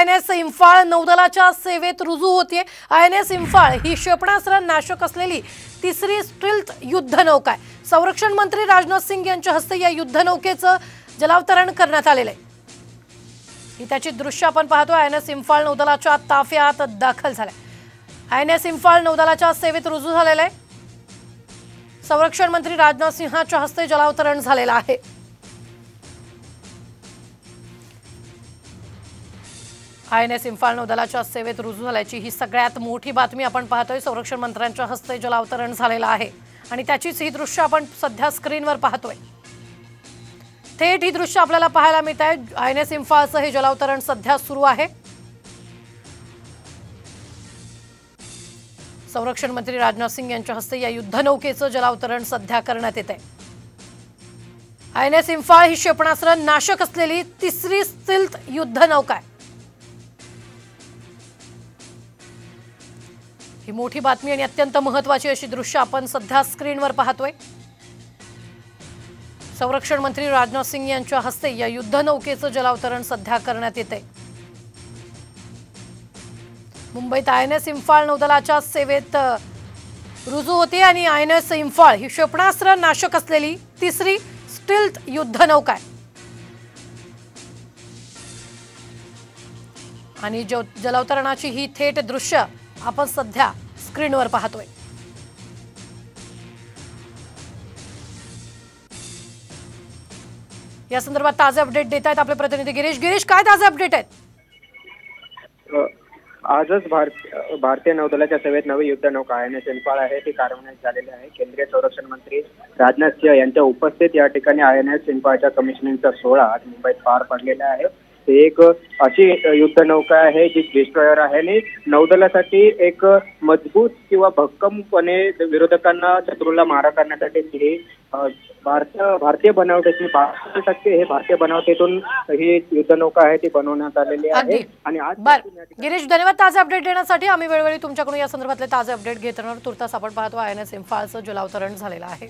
INS Imphal नौदलाच्या सेवेत रुजू होते। INS इंफाळ ही क्षेपणास्त्र नाशक असलेली तिसरी स्टील्थ युद्धनौका आहे। संरक्षण मंत्री राजनाथ सिंग यांच्या हस्ते या युद्धनौकेचं जलावतरण करण्यात आलेलं आहे। ही त्याची दृश्य आपण पाहतो। INS इंफाळ नौदलाच्या ताफ्यात दाखल झालाय। INS इंफाळ नौदलाच्या सेवेत रुजू झालेलं आहे। संरक्षण मंत्री राजनाथ सिंहांच्या हस्ते जलावतरण झालेलं आहे। INS इंफाळ नौदलाच्या सेवेत रुजू झाल्याची ही सगळ्यात मोठी बातमी आपण पाहतोय। संरक्षण मंत्र्यांच्या हस्ते जलावतरण झालेलं आहे आणि त्याचीच ही दृश्य आपण सध्या स्क्रीनवर पाहतोय। थेट ही दृश्य आपल्याला पाहायला मिळत आहे। INS इंफाळचं हे जलावतरण सध्या सुरू आहे। संरक्षण मंत्री राजनाथ सिंग यांच्या हस्ते या युद्धनौकेचं जलावतरण सध्या करण्यात येत आहे। INS इंफाळ ही क्षेपणास्त्र नाशक असलेली तिसरी स्टील्थ युद्धनौका आहे। ही मोठी बातमी आणि अत्यंत महत्त्वाची अशी दृश्य आपण सध्या स्क्रीनवर पाहतोय। संरक्षण मंत्री राजनाथ सिंग यांच्या हस्ते या युद्धनौकेचं जलावतरण सध्या करण्यात येत आहे। मुंबईत INS इंफाळ नौदलाच्या सेवेत रुजू होते आणि INS इंफाळ ही क्षेपणास्त्र नाशक असलेली तिसरी स्टील्थ युद्धनौका आहे आणि जलावतरणाची ही थेट दृश्य आपण सध्या स्क्रीनवर पाहतोय। या संदर्भात ताजे अपडेट देत आहेत आपले प्रतिनिधी गिरीश। गिरीश, काय ताजे अपडेट आहेत? आजच भारतीय नौदलाच्या सेवेत नवी युद्धनौका INS इंफाळ आहे ती कार्यान्वित झालेली आहे। केंद्रीय संरक्षण मंत्री राजनाथ सिंह यांच्या उपस्थित या ठिकाणी INS इंफाळच्या कमिशनिंगचा सोहळा आज मुंबईत पार पडलेला आहे। ही एक अशी युद्धनौका आहे जी डिस्ट्रॉयर आहे आणि नौदलासाठी एक मजबूत किंवा भक्कमपणे विरोधकांना शत्रूला मारा करण्यासाठी ही भारतीय बनावटीची 62% हे भारतीय बनावटीतून ही युद्धनौका आहे ती बनवण्यात आलेली आहे। आणि आज गिरीश, धन्यवाद ताजे अपडेट देण्यासाठी। आम्ही वेळोवेळी तुमच्याकडून या संदर्भातले ताजे अपडेट घेत राहणार। तुर्तास आपण पाहतो INS इंफाळचं जलावतरण झालेलं आहे।